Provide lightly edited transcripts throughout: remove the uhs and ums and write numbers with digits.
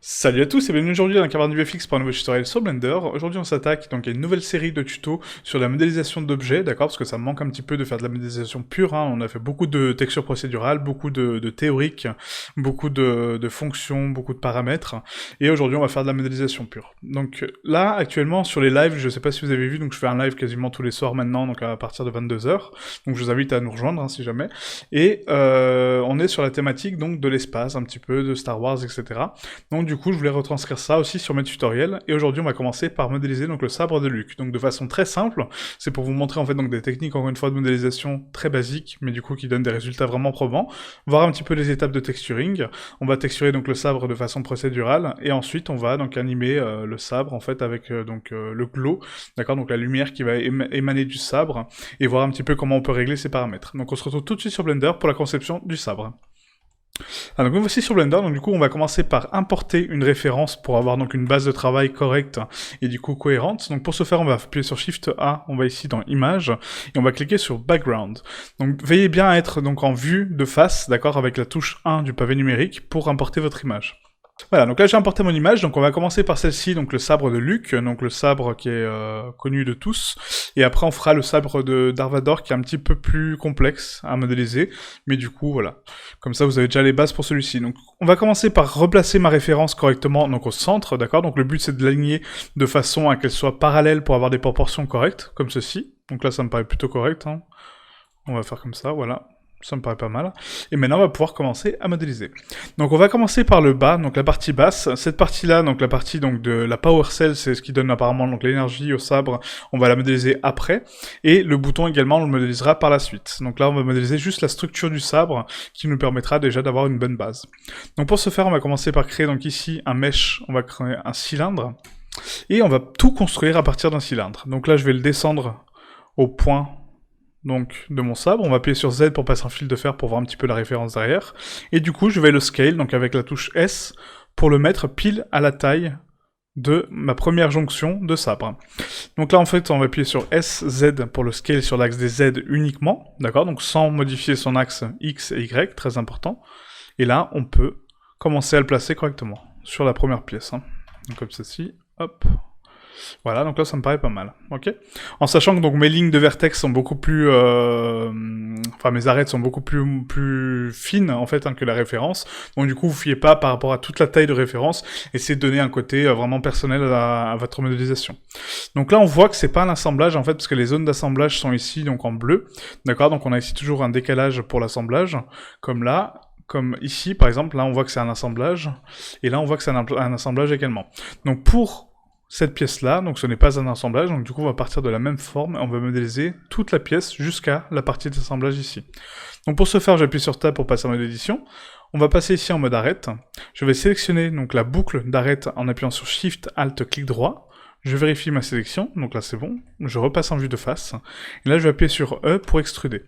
Salut à tous et bienvenue aujourd'hui dans la caverne du VFX pour un nouveau tutoriel sur Blender. Aujourd'hui on s'attaque donc à une nouvelle série de tutos sur la modélisation d'objets, d'accord, parce que ça me manque un petit peu de faire de la modélisation pure, hein. On a fait beaucoup de textures procédurales, beaucoup de théoriques, beaucoup de fonctions, beaucoup de paramètres, et aujourd'hui on va faire de la modélisation pure. Donc là, actuellement sur les lives, je sais pas si vous avez vu, donc je fais un live quasiment tous les soirs maintenant, donc à partir de 22h, donc je vous invite à nous rejoindre hein, si jamais, et on est sur la thématique donc de l'espace, un petit peu de Star Wars, etc. Donc du coup, je voulais retranscrire ça aussi sur mes tutoriels, et aujourd'hui on va commencer par modéliser donc le sabre de Luke. Donc de façon très simple, c'est pour vous montrer en fait donc des techniques encore une fois de modélisation très basiques, mais du coup qui donnent des résultats vraiment probants, voir un petit peu les étapes de texturing. On va texturer donc le sabre de façon procédurale, et ensuite on va donc animer le sabre en fait avec le glow, d'accord, donc la lumière qui va émaner du sabre, et voir un petit peu comment on peut régler ces paramètres. Donc on se retrouve tout de suite sur Blender pour la conception du sabre. Alors, donc nous voici sur Blender, donc du coup on va commencer par importer une référence pour avoir donc une base de travail correcte et du coup cohérente. Donc pour ce faire on va appuyer sur Shift A, on va ici dans Image, et on va cliquer sur Background. Donc veillez bien à être donc en vue de face, d'accord, avec la touche 1 du pavé numérique pour importer votre image. Voilà, donc là j'ai importé mon image, donc on va commencer par celle-ci, donc le sabre de Luke, donc le sabre qui est connu de tous, et après on fera le sabre de Darth Vader qui est un petit peu plus complexe à modéliser, mais du coup voilà, comme ça vous avez déjà les bases pour celui-ci. Donc on va commencer par replacer ma référence correctement donc au centre, d'accord, donc le but c'est de l'aligner de façon à qu'elle soit parallèle pour avoir des proportions correctes, comme ceci, donc là ça me paraît plutôt correct, hein. On va faire comme ça, voilà. Ça me paraît pas mal. Et maintenant, on va pouvoir commencer à modéliser. Donc, on va commencer par le bas, donc la partie basse. Cette partie-là, donc la partie donc de la power cell, c'est ce qui donne apparemment donc l'énergie au sabre. On va la modéliser après. Et le bouton également, on le modélisera par la suite. Donc là, on va modéliser juste la structure du sabre, qui nous permettra déjà d'avoir une bonne base. Donc pour ce faire, on va commencer par créer donc ici un mesh. On va créer un cylindre. Et on va tout construire à partir d'un cylindre. Donc là, je vais le descendre au point donc de mon sabre, on va appuyer sur Z pour passer un fil de fer pour voir un petit peu la référence derrière, et du coup je vais le scale, donc avec la touche S, pour le mettre pile à la taille de ma première jonction de sabre. Donc là en fait on va appuyer sur S, Z pour le scale sur l'axe des Z uniquement, d'accord, donc sans modifier son axe X et Y, très important, et là on peut commencer à le placer correctement, sur la première pièce, hein. Donc comme ceci, hop. Voilà, donc là ça me paraît pas mal, ok. En sachant que donc mes lignes de vertex sont beaucoup plus, enfin mes arêtes sont beaucoup plus fines en fait hein, que la référence. Donc du coup vous fiez pas par rapport à toute la taille de référence, essayez de donner un côté vraiment personnel à votre modélisation. Donc là on voit que c'est pas un assemblage en fait parce que les zones d'assemblage sont ici donc en bleu, d'accord. Donc on a ici toujours un décalage pour l'assemblage, comme là. Comme ici, par exemple, là on voit que c'est un assemblage, et là on voit que c'est un assemblage également. Donc pour cette pièce-là, donc ce n'est pas un assemblage, donc du coup on va partir de la même forme, et on va modéliser toute la pièce jusqu'à la partie d'assemblage ici. Donc pour ce faire, j'appuie sur Tab pour passer en mode édition. On va passer ici en mode arrête. Je vais sélectionner donc la boucle d'arrête en appuyant sur Shift, Alt, clic droit. Je vérifie ma sélection, donc là c'est bon. Je repasse en vue de face. Et là je vais appuyer sur E pour extruder.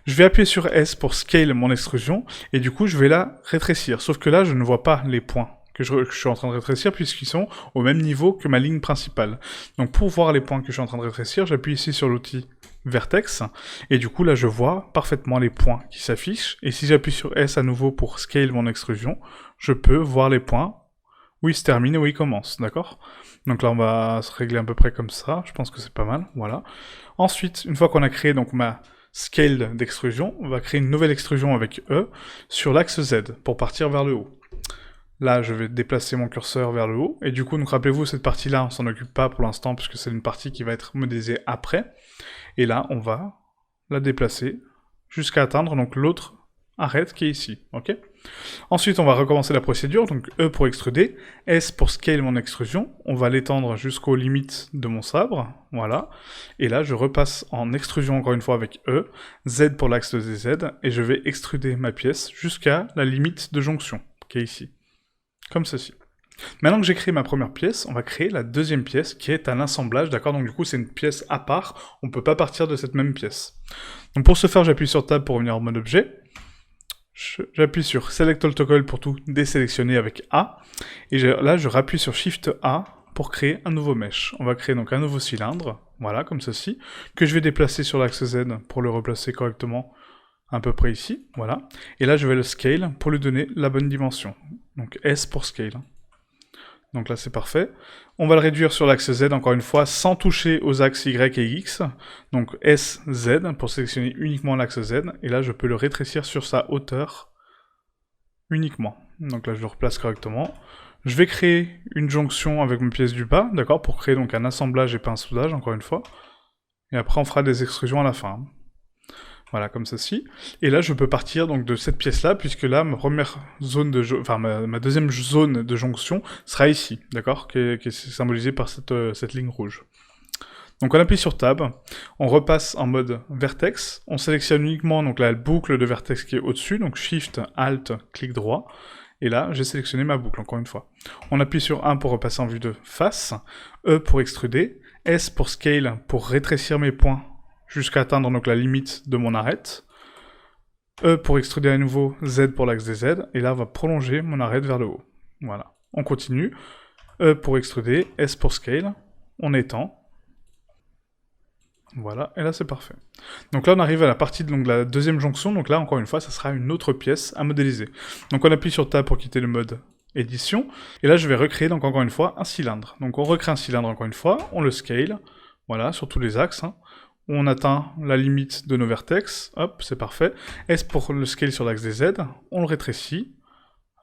Je vais appuyer sur S pour scale mon extrusion, et du coup je vais la rétrécir. Sauf que là je ne vois pas les points que je suis en train de rétrécir puisqu'ils sont au même niveau que ma ligne principale. Donc pour voir les points que je suis en train de rétrécir, j'appuie ici sur l'outil Vertex, et du coup là je vois parfaitement les points qui s'affichent, et si j'appuie sur S à nouveau pour scale mon extrusion, je peux voir les points où ils se terminent et où ils commencent, d'accord? Donc là on va se régler à peu près comme ça, je pense que c'est pas mal, voilà. Ensuite, une fois qu'on a créé donc ma scale d'extrusion, on va créer une nouvelle extrusion avec E sur l'axe Z pour partir vers le haut. Là, je vais déplacer mon curseur vers le haut, et du coup, donc rappelez-vous, cette partie-là, on s'en occupe pas pour l'instant, puisque c'est une partie qui va être modélisée après, et là, on va la déplacer jusqu'à atteindre donc l'autre arête qui est ici, ok. Ensuite, on va recommencer la procédure, donc E pour extruder, S pour scale mon extrusion, on va l'étendre jusqu'aux limites de mon sabre, voilà, et là, je repasse en extrusion encore une fois avec E, Z pour l'axe de Z, et je vais extruder ma pièce jusqu'à la limite de jonction, qui est ici. Comme ceci. Maintenant que j'ai créé ma première pièce, on va créer la deuxième pièce qui est un assemblage, d'accord. Donc du coup c'est une pièce à part, on ne peut pas partir de cette même pièce. Donc pour ce faire, j'appuie sur Tab pour revenir en mode objet, j'appuie sur Select All Toggle pour tout désélectionner avec A, et là je rappuie sur Shift A pour créer un nouveau mesh. On va créer donc un nouveau cylindre, voilà, comme ceci, que je vais déplacer sur l'axe Z pour le replacer correctement à peu près ici, voilà. Et là, je vais le scale pour lui donner la bonne dimension. Donc S pour scale. Donc là, c'est parfait. On va le réduire sur l'axe Z, encore une fois, sans toucher aux axes Y et X. Donc S, Z, pour sélectionner uniquement l'axe Z. Et là, je peux le rétrécir sur sa hauteur uniquement. Donc là, je le replace correctement. Je vais créer une jonction avec mes pièces du bas, d'accord, pour créer donc un assemblage et pas un soudage, encore une fois. Et après, on fera des extrusions à la fin. Voilà, comme ceci. Et là, je peux partir donc de cette pièce-là, puisque là, ma première zone de, enfin ma deuxième zone de jonction sera ici, d'accord, qui est symbolisée par cette ligne rouge. Donc on appuie sur Tab, on repasse en mode vertex, on sélectionne uniquement donc la boucle de vertex qui est au-dessus, donc Shift, Alt, clic droit, et là j'ai sélectionné ma boucle encore une fois. On appuie sur 1 pour repasser en vue de face, E pour extruder, S pour scale pour rétrécir mes points jusqu'à atteindre donc la limite de mon arête, E pour extruder à nouveau, Z pour l'axe des Z, et là on va prolonger mon arête vers le haut. Voilà, on continue, E pour extruder, S pour scale, on étend, voilà, et là c'est parfait. Donc là on arrive à la partie de la deuxième jonction, donc là encore une fois ça sera une autre pièce à modéliser. Donc on appuie sur Tab pour quitter le mode édition, et là je vais recréer donc encore une fois un cylindre. Donc on recrée un cylindre encore une fois, on le scale, voilà, sur tous les axes, hein. On atteint la limite de nos vertex, hop, c'est parfait. S pour le scale sur l'axe des Z, on le rétrécit,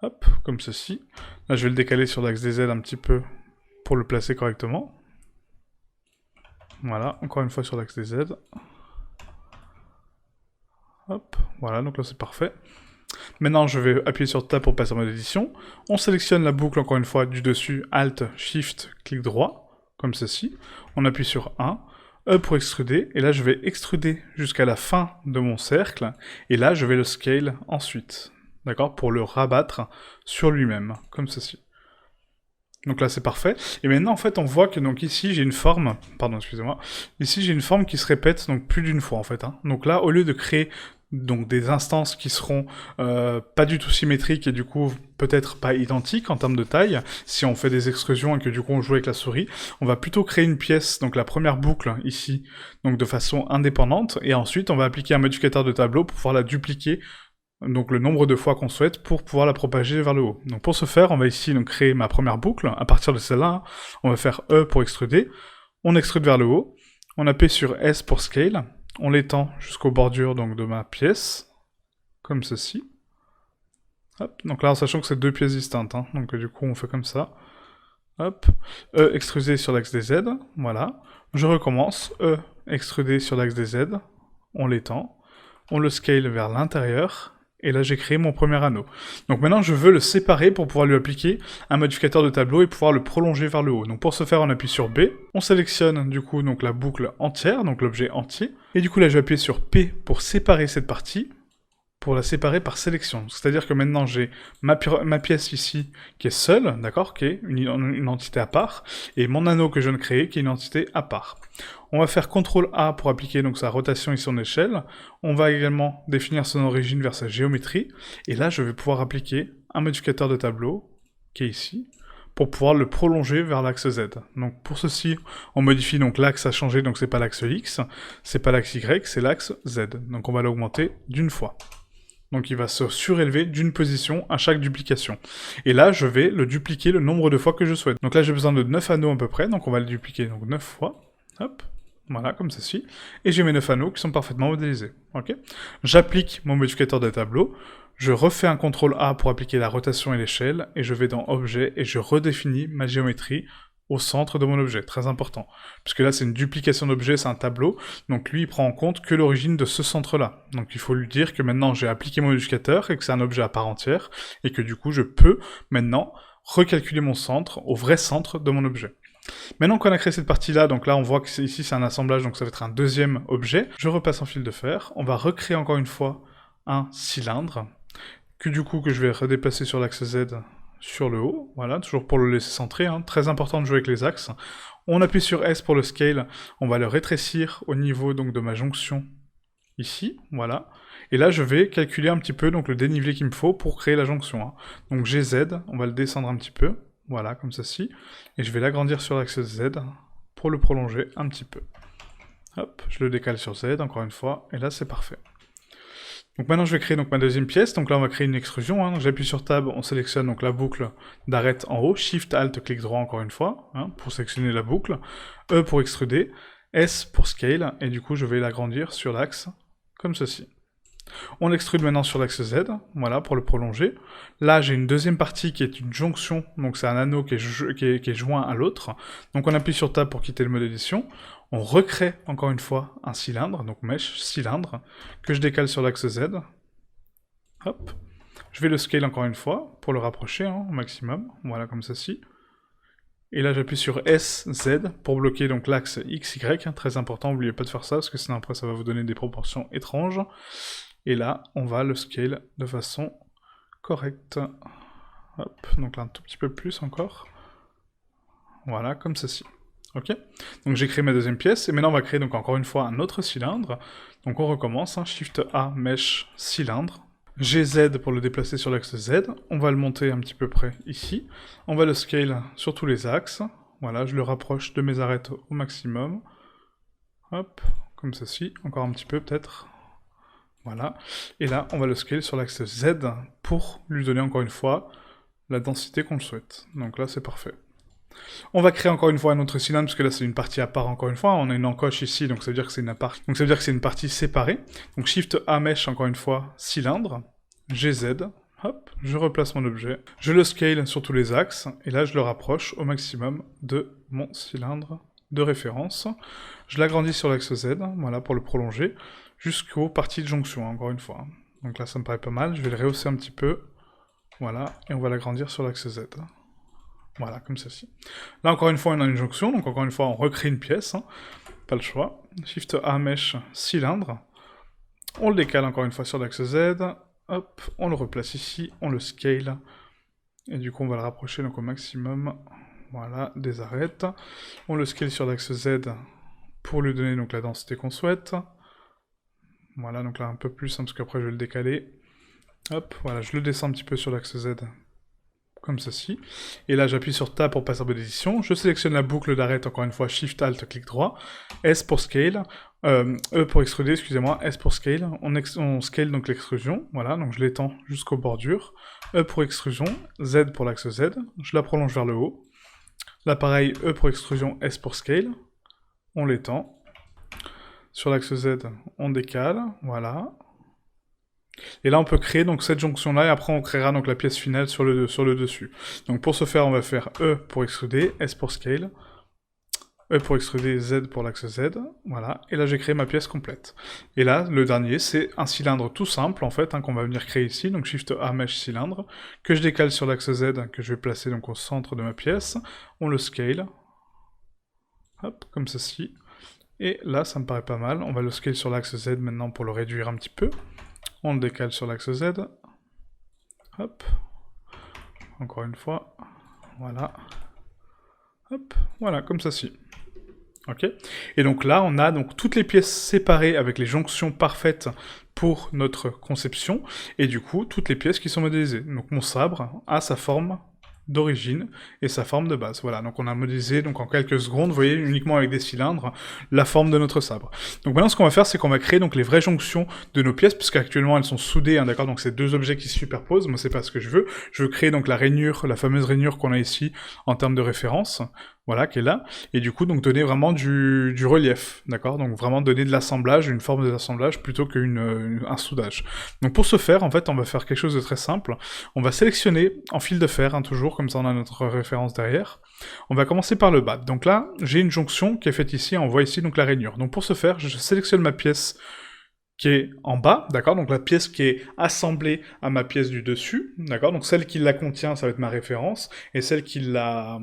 hop, comme ceci. Là je vais le décaler sur l'axe des Z un petit peu pour le placer correctement. Voilà, encore une fois sur l'axe des Z. Hop, voilà, donc là c'est parfait. Maintenant je vais appuyer sur Tab pour passer en mode édition. On sélectionne la boucle encore une fois du dessus, Alt, Shift, clic droit, comme ceci. On appuie sur 1. E pour extruder, et là je vais extruder jusqu'à la fin de mon cercle, et là je vais le scale ensuite, d'accord, pour le rabattre sur lui-même, comme ceci. Donc là c'est parfait, et maintenant en fait on voit que donc ici j'ai une forme, pardon excusez-moi, ici j'ai une forme qui se répète donc plus d'une fois en fait, hein. Donc là au lieu de créer donc des instances qui seront pas du tout symétriques et du coup peut-être pas identiques en termes de taille, si on fait des extrusions et que du coup on joue avec la souris, on va plutôt créer une pièce, donc la première boucle ici, donc de façon indépendante, et ensuite on va appliquer un modificateur de tableau pour pouvoir la dupliquer, donc le nombre de fois qu'on souhaite, pour pouvoir la propager vers le haut. Donc pour ce faire, on va ici donc créer ma première boucle, à partir de celle-là, on va faire E pour extruder, on extrude vers le haut, on appuie sur S pour scale, on l'étend jusqu'aux bordures donc, de ma pièce, comme ceci. Hop, donc là en sachant que c'est deux pièces distinctes, hein, donc du coup on fait comme ça. Hop, E extrudé sur l'axe des Z, voilà. Je recommence, E extrudé sur l'axe des Z, on l'étend, on le scale vers l'intérieur, et là j'ai créé mon premier anneau. Donc maintenant je veux le séparer pour pouvoir lui appliquer un modificateur de tableau et pouvoir le prolonger vers le haut. Donc pour ce faire on appuie sur B, on sélectionne du coup donc la boucle entière, donc l'objet entier, et du coup là je vais appuyer sur P pour séparer cette partie, pour la séparer par sélection. C'est-à-dire que maintenant j'ai ma pièce ici qui est seule, d'accord, qui est une entité à part, et mon anneau que je viens de créer qui est une entité à part. On va faire CTRL A pour appliquer donc sa rotation et son échelle. On va également définir son origine vers sa géométrie, et là je vais pouvoir appliquer un modificateur de tableau, qui est ici, pour pouvoir le prolonger vers l'axe Z. Donc pour ceci, on modifie donc l'axe à changer, donc c'est pas l'axe X, c'est pas l'axe Y, c'est l'axe Z. Donc on va l'augmenter d'une fois. Donc il va se surélever d'une position à chaque duplication. Et là, je vais le dupliquer le nombre de fois que je souhaite. Donc là, j'ai besoin de 9 anneaux à peu près, donc on va le dupliquer donc 9 fois. Hop, voilà, comme ceci. Et j'ai mes 9 anneaux qui sont parfaitement modélisés. Ok. J'applique mon modificateur de tableau, je refais un CTRL A pour appliquer la rotation et l'échelle, et je vais dans Objet, et je redéfinis ma géométrie au centre de mon objet, très important. Puisque là, c'est une duplication d'objet, c'est un tableau, donc lui, il prend en compte que l'origine de ce centre-là. Donc il faut lui dire que maintenant, j'ai appliqué mon modificateur, et que c'est un objet à part entière, et que du coup, je peux, maintenant, recalculer mon centre au vrai centre de mon objet. Maintenant qu'on a créé cette partie-là, donc là, on voit que ici, c'est un assemblage, donc ça va être un deuxième objet. Je repasse en fil de fer, on va recréer encore une fois un cylindre, que du coup, que je vais redéplacer sur l'axe Z, sur le haut, voilà, toujours pour le laisser centrer, hein. Très important de jouer avec les axes. On appuie sur S pour le scale, on va le rétrécir au niveau donc de ma jonction, ici, voilà. Et là, je vais calculer un petit peu donc le dénivelé qu'il me faut pour créer la jonction, hein. Donc GZ, on va le descendre un petit peu, voilà, comme ceci, et je vais l'agrandir sur l'axe Z pour le prolonger un petit peu. Hop, je le décale sur Z, encore une fois, et là c'est parfait. Donc maintenant je vais créer donc ma deuxième pièce, donc là on va créer une extrusion, hein. J'appuie sur Tab, on sélectionne donc la boucle d'arête en haut, Shift Alt, clic droit encore une fois, hein, pour sélectionner la boucle, E pour extruder, S pour scale, et du coup je vais l'agrandir sur l'axe, comme ceci. On extrude maintenant sur l'axe Z, voilà, pour le prolonger. Là, j'ai une deuxième partie qui est une jonction, donc c'est un anneau qui est joint à l'autre. Donc on appuie sur Tab pour quitter le mode édition. On recrée encore une fois un cylindre, donc mesh, cylindre, que je décale sur l'axe Z. Hop. Je vais le scale encore une fois, pour le rapprocher hein, au maximum, voilà, comme ceci. Et là, j'appuie sur S, Z, pour bloquer donc l'axe X, Y, hein, très important, n'oubliez pas de faire ça, parce que sinon après ça va vous donner des proportions étranges. Et là, on va le scale de façon correcte. Hop, donc là un tout petit peu plus encore. Voilà, comme ceci. Ok. Donc j'ai créé ma deuxième pièce, et maintenant on va créer donc encore une fois un autre cylindre. Donc on recommence, hein, Shift A, Mesh, cylindre. GZ pour le déplacer sur l'axe Z. On va le monter un petit peu près ici. On va le scale sur tous les axes. Voilà, je le rapproche de mes arêtes au maximum. Hop, comme ceci. Encore un petit peu peut-être. Voilà. Et là, on va le scale sur l'axe Z pour lui donner encore une fois la densité qu'on le souhaite. Donc là, c'est parfait. On va créer encore une fois un autre cylindre, parce que là, c'est une partie à part encore une fois. On a une encoche ici, donc ça veut dire que c'est une partie séparée. Donc Shift A Mesh, encore une fois, cylindre, GZ, hop, je replace mon objet. Je le scale sur tous les axes, et là, je le rapproche au maximum de mon cylindre de référence. Je l'agrandis sur l'axe Z, voilà, pour le prolonger, jusqu'aux parties de jonction, encore une fois. Donc là, ça me paraît pas mal. Je vais le rehausser un petit peu. Voilà, et on va l'agrandir sur l'axe Z. Voilà, comme ceci. Là, encore une fois, on a une jonction, donc encore une fois, on recrée une pièce. Hein. Pas le choix. Shift A, Mesh, cylindre. On le décale encore une fois sur l'axe Z. Hop, on le replace ici, on le scale. Et du coup, on va le rapprocher donc au maximum. Voilà, des arêtes. On le scale sur l'axe Z pour lui donner donc la densité qu'on souhaite. Voilà, donc là un peu plus, hein, parce qu'après je vais le décaler. Hop, voilà, je le descends un petit peu sur l'axe Z, comme ceci. Et là j'appuie sur Tab pour passer en mode édition. Je sélectionne la boucle d'arête, encore une fois, Shift Alt, clic droit. S pour scale, E pour extruder, excusez-moi, S pour scale. On scale donc l'extrusion, voilà, donc je l'étends jusqu'aux bordures. E pour extrusion, Z pour l'axe Z, je la prolonge vers le haut. Là pareil, E pour extrusion, S pour scale. On l'étend. Sur l'axe Z, on décale, voilà. Et là, on peut créer donc cette jonction-là, et après on créera donc la pièce finale sur le dessus. Donc pour ce faire, on va faire E pour extruder, S pour scale, E pour extruder, Z pour l'axe Z, voilà. Et là, j'ai créé ma pièce complète. Et là, le dernier, c'est un cylindre tout simple, en fait, hein, qu'on va venir créer ici, donc Shift A, Mesh, cylindre, que je décale sur l'axe Z, que je vais placer donc au centre de ma pièce. On le scale, hop, comme ceci. Et là, ça me paraît pas mal. On va le scale sur l'axe Z maintenant pour le réduire un petit peu. On le décale sur l'axe Z. Hop. Encore une fois. Voilà. Hop. Voilà, comme ceci. Ok. Et donc là, on a donc toutes les pièces séparées avec les jonctions parfaites pour notre conception. Et du coup, toutes les pièces qui sont modélisées. Donc mon sabre a sa forme d'origine et sa forme de base. Voilà, donc on a modélisé donc en quelques secondes, vous voyez, uniquement avec des cylindres, la forme de notre sabre. Donc maintenant, ce qu'on va faire, c'est qu'on va créer donc les vraies jonctions de nos pièces, puisqu'actuellement elles sont soudées, hein, d'accord, donc c'est deux objets qui se superposent. Moi, c'est pas ce que je veux. Je veux créer donc la rainure, la fameuse rainure qu'on a ici en termes de référence. Voilà, qui est là, et du coup, donc donner vraiment du relief, d'accord? Donc vraiment donner de l'assemblage, une forme d'assemblage, plutôt qu'un soudage. Donc pour ce faire, en fait, on va faire quelque chose de très simple. On va sélectionner en fil de fer, hein, toujours, comme ça on a notre référence derrière. On va commencer par le bas. Donc là, j'ai une jonction qui est faite ici, on voit ici donc la rainure. Donc pour ce faire, je sélectionne ma pièce qui est en bas, d'accord, donc la pièce qui est assemblée à ma pièce du dessus, d'accord, donc celle qui la contient, ça va être ma référence, et celle qui la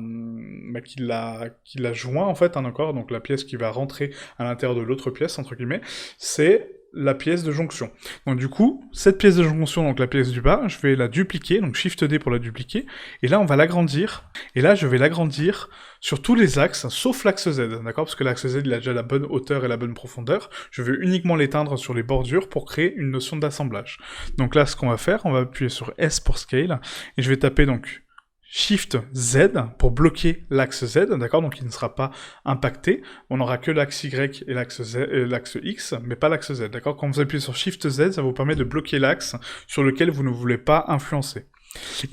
joint, en fait, hein, d'accord, donc la pièce qui va rentrer à l'intérieur de l'autre pièce, entre guillemets, c'est la pièce de jonction. Donc du coup, cette pièce de jonction, donc la pièce du bas, je vais la dupliquer, donc Shift D pour la dupliquer, et là on va l'agrandir, et là je vais l'agrandir sur tous les axes, sauf l'axe Z, d'accord, parce que l'axe Z il a déjà la bonne hauteur et la bonne profondeur, je vais uniquement l'éteindre sur les bordures pour créer une notion d'assemblage. Donc là ce qu'on va faire, on va appuyer sur S pour Scale, et je vais taper donc Shift Z pour bloquer l'axe Z, d'accord, donc il ne sera pas impacté. On n'aura que l'axe Y et l'axe X, mais pas l'axe Z, d'accord. Quand vous appuyez sur Shift Z, ça vous permet de bloquer l'axe sur lequel vous ne voulez pas influencer.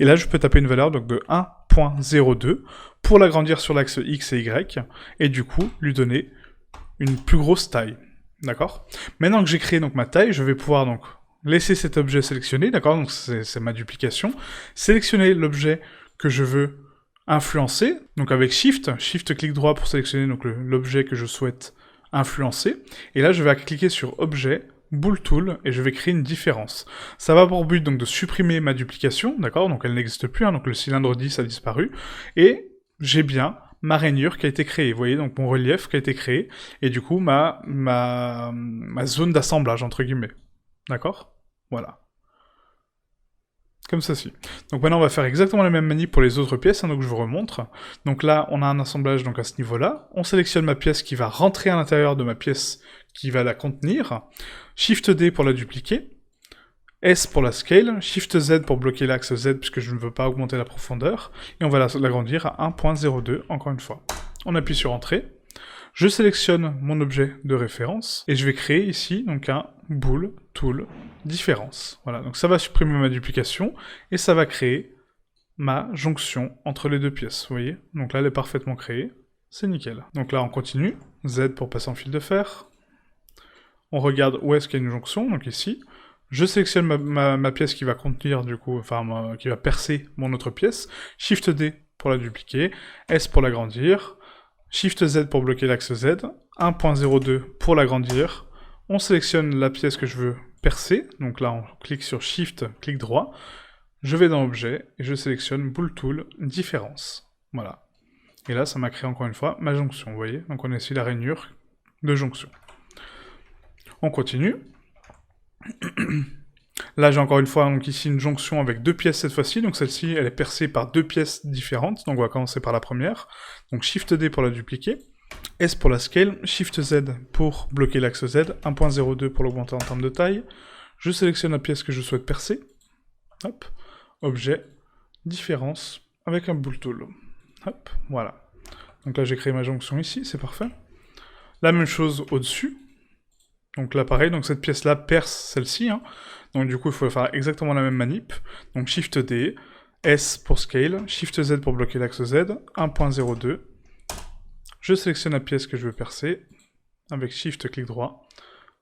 Et là, je peux taper une valeur donc de 1.02 pour l'agrandir sur l'axe X et Y, et du coup, lui donner une plus grosse taille, d'accord. Maintenant que j'ai créé donc ma taille, je vais pouvoir donc laisser cet objet sélectionné, d'accord, donc c'est ma duplication, sélectionner l'objet que je veux influencer, donc avec Shift clic droit pour sélectionner donc l'objet que je souhaite influencer, et là je vais cliquer sur Objet, Bool Tool, et je vais créer une différence. Ça va pour but donc de supprimer ma duplication, d'accord, donc elle n'existe plus, hein, donc le cylindre 10 a disparu, et j'ai bien ma rainure qui a été créée, vous voyez, donc mon relief qui a été créé, et du coup ma zone d'assemblage, entre guillemets, d'accord, voilà. Comme ceci. Donc maintenant on va faire exactement la même manip pour les autres pièces, hein, donc je vous remontre. Donc là on a un assemblage donc à ce niveau-là, on sélectionne ma pièce qui va rentrer à l'intérieur de ma pièce qui va la contenir, Shift D pour la dupliquer, S pour la scale, Shift Z pour bloquer l'axe Z puisque je ne veux pas augmenter la profondeur, et on va l'agrandir à 1.02 encore une fois. On appuie sur Entrée, je sélectionne mon objet de référence, et je vais créer ici donc un Bool Tool différence. Voilà, donc ça va supprimer ma duplication, et ça va créer ma jonction entre les deux pièces, vous voyez. Donc là, elle est parfaitement créée, c'est nickel. Donc là, on continue, Z pour passer en fil de fer, on regarde où est-ce qu'il y a une jonction, donc ici, je sélectionne ma pièce qui va contenir, du coup, enfin, qui va percer mon autre pièce, Shift D pour la dupliquer, S pour l'agrandir, Shift Z pour bloquer l'axe Z, 1.02 pour l'agrandir, on sélectionne la pièce que je veux percer, donc là on clique sur Shift, clic droit, je vais dans Objet, et je sélectionne Bool Tool, Différence. Voilà. Et là ça m'a créé encore une fois ma jonction, vous voyez, donc on a ici la rainure de jonction. On continue. Là j'ai encore une fois donc ici une jonction avec deux pièces cette fois-ci, donc celle-ci elle est percée par deux pièces différentes, donc on va commencer par la première, donc Shift D pour la dupliquer, S pour la scale, Shift Z pour bloquer l'axe Z, 1.02 pour l'augmenter en termes de taille, je sélectionne la pièce que je souhaite percer, hop, Objet, Différence, avec un Bool Tool, hop, voilà. Donc là j'ai créé ma jonction ici, c'est parfait. La même chose au-dessus, donc là pareil, donc cette pièce-là perce celle-ci, hein. Donc du coup il faut faire exactement la même manip, donc Shift D, S pour scale, Shift Z pour bloquer l'axe Z, 1.02, je sélectionne la pièce que je veux percer, avec Shift clic droit,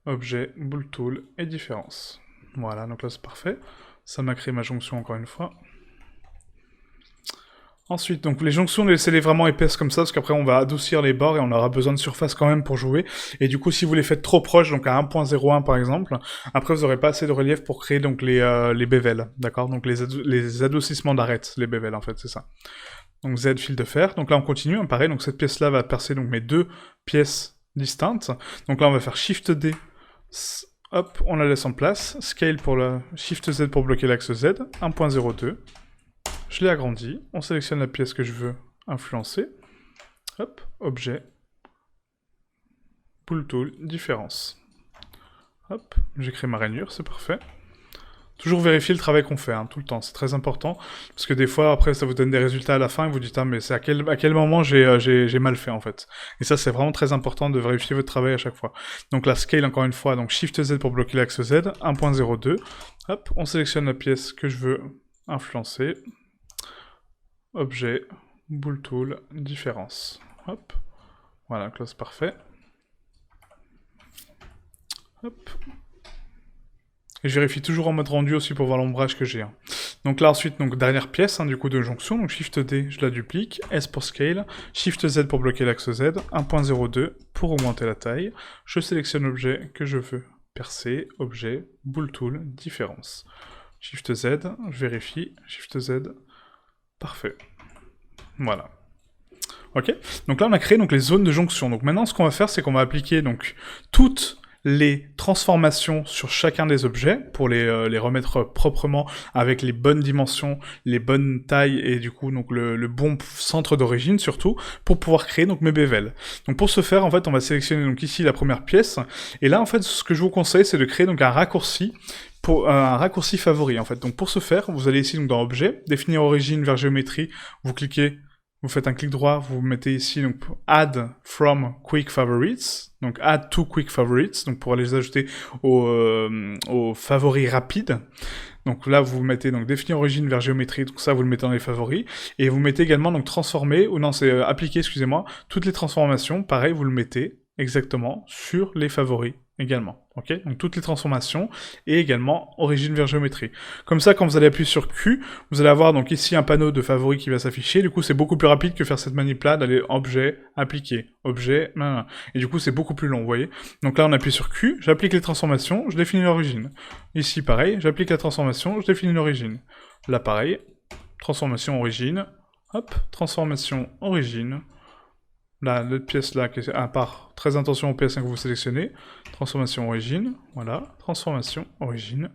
Objet, Bool Tool et Différence. Voilà, donc là c'est parfait, ça m'a créé ma jonction encore une fois. Ensuite, donc les jonctions, laissez-les vraiment épaisses comme ça, parce qu'après on va adoucir les bords et on aura besoin de surface quand même pour jouer. Et du coup, si vous les faites trop proches, donc à 1.01 par exemple, après vous n'aurez pas assez de relief pour créer donc les bévels, d'accord. Donc les adoucissements d'arête, les bévels en fait, c'est ça. Donc Z, fil de fer. Donc là on continue, hein, pareil, donc cette pièce-là va percer donc mes deux pièces distinctes. Donc là on va faire Shift D, hop, on la laisse en place. Scale pour la Shift Z pour bloquer l'axe Z, 1.02. Je l'ai agrandi, on sélectionne la pièce que je veux influencer, hop, Objet, Bool Tool, Différence. Hop, j'ai créé ma rainure, c'est parfait. Toujours vérifier le travail qu'on fait, hein, tout le temps, c'est très important, parce que des fois, après, ça vous donne des résultats à la fin, et vous dites, ah, mais c'est à quel moment j'ai mal fait, en fait. Et ça, c'est vraiment très important de vérifier votre travail à chaque fois. Donc la scale, encore une fois, donc Shift Z pour bloquer l'axe Z, 1.02, hop, on sélectionne la pièce que je veux influencer, Objet, Bool Tool, Différence. Hop. Voilà, donc là c'est parfait. Hop. Et je vérifie toujours en mode rendu aussi pour voir l'ombrage que j'ai. Hein. Donc là ensuite, donc dernière pièce hein, du coup de jonction, donc Shift D, je la duplique, S pour scale, Shift Z pour bloquer l'axe Z, 1.02 pour augmenter la taille. Je sélectionne l'objet que je veux percer, Objet, Bool Tool, Différence. Shift Z, je vérifie, Shift Z. Parfait. Voilà. Ok. Donc là, on a créé donc les zones de jonction. Donc maintenant, ce qu'on va faire, c'est qu'on va appliquer donc toutes les transformations sur chacun des objets pour les remettre proprement avec les bonnes dimensions, les bonnes tailles et du coup donc le bon centre d'origine surtout pour pouvoir créer donc mes bévels. Donc pour ce faire en fait on va sélectionner donc ici la première pièce et là en fait ce que je vous conseille c'est de créer donc un raccourci pour un raccourci favori en fait. Donc pour ce faire, vous allez ici donc dans Objet, définir origine vers géométrie, vous cliquez, vous faites un clic droit, vous mettez ici donc Add from Quick Favorites, donc Add to Quick Favorites, donc pour les ajouter aux favoris rapides. Donc là, vous mettez donc définir origine vers géométrie, donc ça vous le mettez dans les favoris, et vous mettez également donc transformer, ou non c'est appliquer, excusez-moi, toutes les transformations, pareil, vous le mettez exactement sur les favoris également, ok? Donc toutes les transformations, et également origine vers géométrie. Comme ça, quand vous allez appuyer sur Q, vous allez avoir donc ici un panneau de favoris qui va s'afficher, du coup c'est beaucoup plus rapide que faire cette manip-là, d'aller objet, appliquer, objet, et du coup c'est beaucoup plus long, vous voyez? Donc là on appuie sur Q, j'applique les transformations, je définis l'origine. Ici pareil, j'applique la transformation, je définis l'origine. Là pareil, transformation origine, hop, transformation origine. Là, l'autre pièce là, à part, très attention aux pièces que vous sélectionnez. Transformation origine, voilà, transformation origine,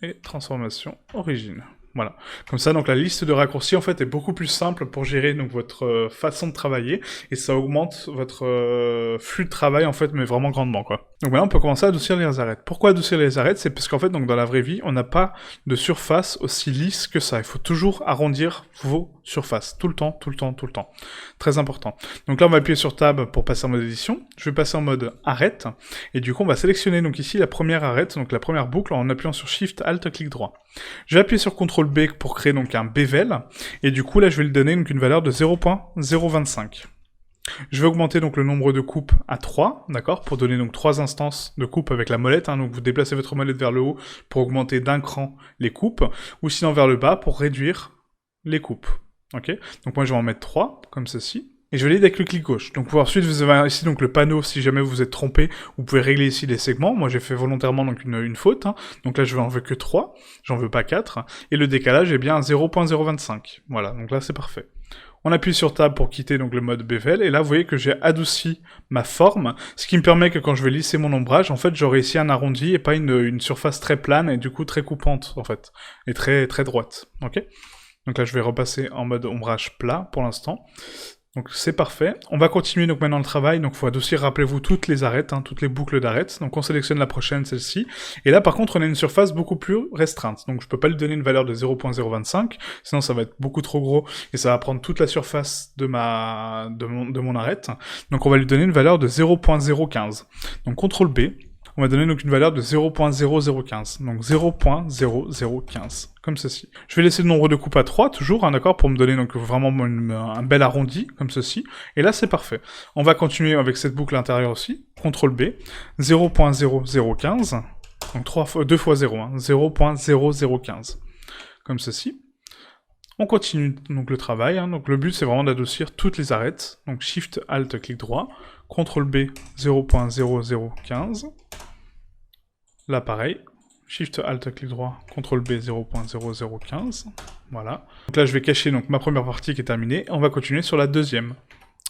et transformation origine. Voilà. Comme ça, donc la liste de raccourcis, en fait, est beaucoup plus simple pour gérer donc votre façon de travailler, et ça augmente votre flux de travail, en fait, mais vraiment grandement, quoi. Donc maintenant, on peut commencer à adoucir les arêtes. Pourquoi adoucir les arêtes? C'est parce qu'en fait, donc dans la vraie vie, on n'a pas de surface aussi lisse que ça. Il faut toujours arrondir vos surfaces. Tout le temps, tout le temps, tout le temps. Très important. Donc là, on va appuyer sur Tab pour passer en mode édition. Je vais passer en mode arête, et du coup, on va sélectionner donc ici la première arête, donc la première boucle, en appuyant sur Shift, Alt, clic droit. Je vais appuyer sur CTRL B pour créer donc un bevel, et du coup là je vais lui donner donc une valeur de 0.025. Je vais augmenter donc le nombre de coupes à 3, d'accord, pour donner donc 3 instances de coupe avec la molette, donc vous déplacez votre molette vers le haut pour augmenter d'un cran les coupes, ou sinon vers le bas pour réduire les coupes, ok. Donc moi je vais en mettre 3, comme ceci. Et je valide avec le clic gauche. Donc ensuite vous avez ici donc le panneau, si jamais vous vous êtes trompé, vous pouvez régler ici les segments. Moi j'ai fait volontairement donc une faute, donc là je vais enlever que 3, j'en veux pas 4, et le décalage est bien 0.025. Voilà, donc là c'est parfait. On appuie sur Tab pour quitter donc le mode bevel, et là vous voyez que j'ai adouci ma forme, ce qui me permet que quand je vais lisser mon ombrage, en fait j'aurai ici un arrondi et pas une surface très plane et du coup très coupante en fait, et très droite, ok. Donc là je vais repasser en mode ombrage plat pour l'instant. Donc c'est parfait. On va continuer donc maintenant le travail. Donc il faut adoucir, rappelez-vous, toutes les arêtes, toutes les boucles d'arêtes. Donc on sélectionne la prochaine, celle-ci. Et là par contre on a une surface beaucoup plus restreinte. Donc je peux pas lui donner une valeur de 0.025, sinon ça va être beaucoup trop gros et ça va prendre toute la surface de mon arête. Donc on va lui donner une valeur de 0.015. Donc CTRL B. On va donner donc une valeur de 0.0015, donc 0.0015, comme ceci. Je vais laisser le nombre de coupes à 3, toujours, d'accord, pour me donner donc vraiment un bel arrondi, comme ceci, et là c'est parfait. On va continuer avec cette boucle intérieure aussi, CTRL B, 0.0015, donc 2 fois 0, 0.0015, comme ceci. On continue donc le travail, donc le but c'est vraiment d'adoucir toutes les arêtes, donc Shift, Alt, clic droit, CTRL B, 0.0015, là pareil, Shift, Alt, clic droit, CTRL B, 0.0015, voilà. Donc là je vais cacher donc ma première partie qui est terminée, et on va continuer sur la deuxième.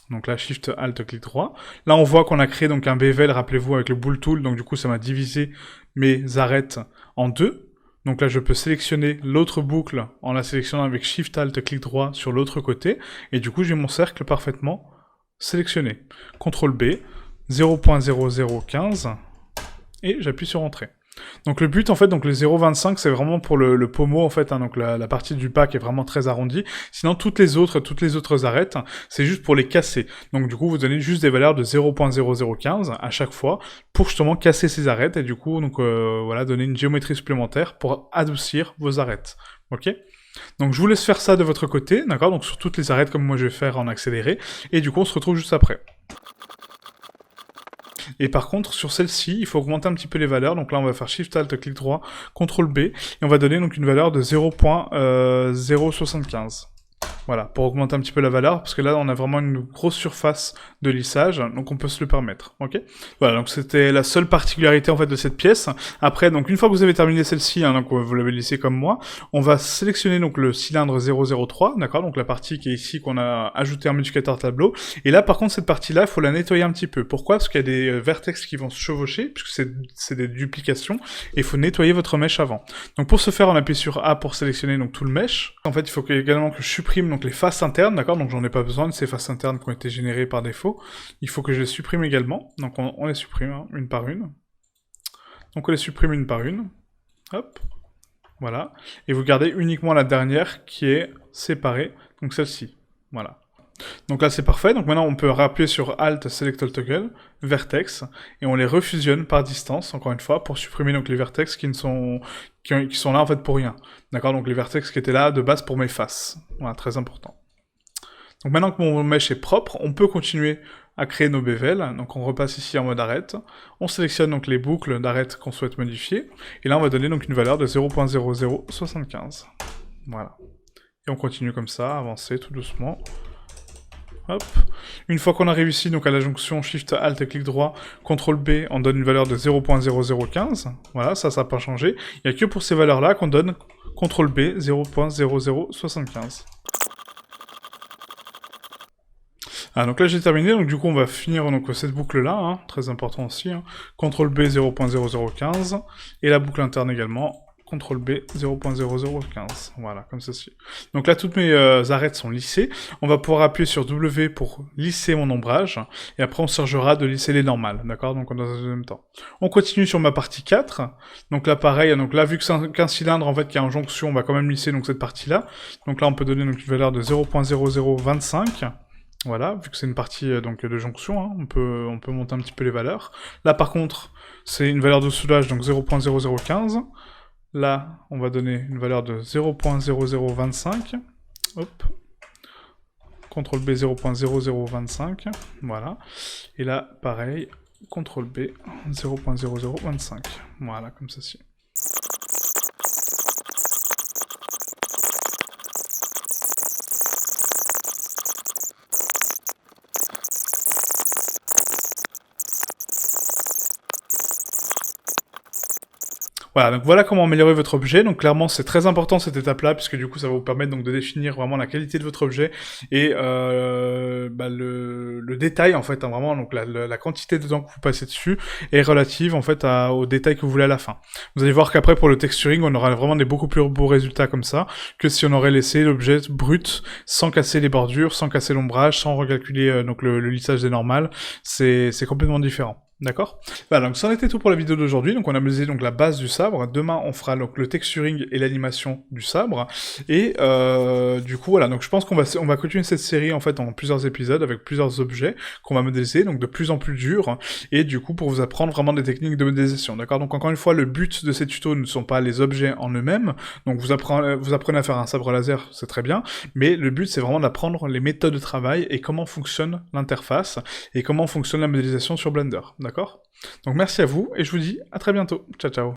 Donc là, Shift, Alt, clic droit. Là, on voit qu'on a créé donc un bevel, rappelez-vous, avec le Bool Tool, donc du coup ça m'a divisé mes arêtes en deux. Donc là, je peux sélectionner l'autre boucle en la sélectionnant avec Shift, Alt, clic droit sur l'autre côté, et du coup j'ai mon cercle parfaitement sélectionné. CTRL B, 0.0015, et j'appuie sur Entrée. Donc le but en fait, donc le 0.25 c'est vraiment pour le pommeau en fait, donc la partie du pack est vraiment très arrondie. Sinon toutes les autres arêtes, c'est juste pour les casser. Donc du coup vous donnez juste des valeurs de 0.0015 à chaque fois pour justement casser ces arêtes et du coup donc voilà, donner une géométrie supplémentaire pour adoucir vos arêtes. Ok ? Donc je vous laisse faire ça de votre côté, d'accord ? Donc sur toutes les arêtes comme moi je vais faire en accéléré, et du coup on se retrouve juste après. Et par contre, sur celle-ci, il faut augmenter un petit peu les valeurs. Donc là, on va faire Shift, Alt, clic droit, CTRL B, et on va donner donc une valeur de 0.075. Voilà, pour augmenter un petit peu la valeur, parce que là, on a vraiment une grosse surface de lissage, donc on peut se le permettre, ok ? Voilà, donc c'était la seule particularité, en fait, de cette pièce. Après, donc, une fois que vous avez terminé celle-ci, donc vous l'avez lissée comme moi, on va sélectionner, donc, le cylindre 003, d'accord ? Donc, la partie qui est ici, qu'on a ajouté un modificateur tableau. Et là, par contre, cette partie-là, il faut la nettoyer un petit peu. Pourquoi ? Parce qu'il y a des vertex qui vont se chevaucher, puisque c'est des duplications, et il faut nettoyer votre mesh avant. Donc, pour ce faire, on appuie sur A pour sélectionner, donc, tout le mesh. En fait, il faut également que je supprime donc les faces internes, d'accord, donc j'en ai pas besoin de ces faces internes qui ont été générées par défaut, il faut que je les supprime également, donc on les supprime une par une. Donc on les supprime une par une. Hop. Voilà. Et vous gardez uniquement la dernière qui est séparée, donc celle-ci. Voilà. Donc là c'est parfait, donc maintenant on peut appuyer sur Alt, Select All Toggle, Vertex, et on les refusionne par distance, encore une fois, pour supprimer donc les vertex qui sont là en fait pour rien. D'accord, donc les vertex qui étaient là de base pour mes faces. Voilà, très important. Donc maintenant que mon mesh est propre, on peut continuer à créer nos bevels. Donc on repasse ici en mode arrête. On sélectionne donc les boucles d'arrête qu'on souhaite modifier. Et là on va donner donc une valeur de 0.0075. Voilà. Et on continue comme ça, avancer tout doucement. Hop. Une fois qu'on arrive ici, donc à la jonction Shift Alt et clic droit, CTRL B, on donne une valeur de 0.0015. Voilà, ça n'a pas changé. Il n'y a que pour ces valeurs-là qu'on donne CTRL B 0.0075. Ah, donc là j'ai terminé, donc du coup on va finir donc, cette boucle-là, hein, très important aussi. Hein. CTRL B 0.0015, et la boucle interne également. CTRL B 0.0015, voilà, comme ceci. Donc là, toutes mes arêtes sont lissées. On va pouvoir appuyer sur W pour lisser mon ombrage, et après on chargera de lisser les normales, d'accord? Donc dans un deuxième temps. On continue sur ma partie 4. Donc là, pareil, donc là, vu que c'est qu'un cylindre, en fait, qui est en jonction, on va quand même lisser donc cette partie-là. Donc là, on peut donner donc, une valeur de 0.0025. Voilà, vu que c'est une partie donc de jonction, hein, on peut monter un petit peu les valeurs. Là, par contre, c'est une valeur de soudage, donc 0.0015. Là, on va donner une valeur de 0.0025. Hop. CTRL B 0.0025. Voilà. Et là, pareil, CTRL B 0.0025. Voilà, comme ceci. Voilà, donc voilà comment améliorer votre objet. Donc clairement, c'est très important cette étape-là, puisque du coup, ça va vous permettre donc de définir vraiment la qualité de votre objet et le détail en fait, hein, vraiment donc la quantité de temps que vous passez dessus est relative en fait au détail que vous voulez à la fin. Vous allez voir qu'après pour le texturing, on aura vraiment des beaucoup plus beaux résultats comme ça que si on aurait laissé l'objet brut sans casser les bordures, sans casser l'ombrage, sans recalculer donc le lissage des normales. C'est complètement différent. D'accord. Voilà, donc ça en était tout pour la vidéo d'aujourd'hui. Donc on a mesuré donc la base du sabre. Demain on fera donc le texturing et l'animation du sabre. Et du coup voilà, donc je pense qu'on va continuer cette série en fait en plusieurs épisodes avec plusieurs objets qu'on va modéliser, donc de plus en plus durs. Et du coup pour vous apprendre vraiment des techniques de modélisation. D'accord. Donc encore une fois, le but de ces tutos ne sont pas les objets en eux-mêmes. Donc vous apprenez à faire un sabre laser, c'est très bien. Mais le but c'est vraiment d'apprendre les méthodes de travail et comment fonctionne l'interface et comment fonctionne la modélisation sur Blender. D'accord ? Donc merci à vous, et je vous dis à très bientôt. Ciao, ciao.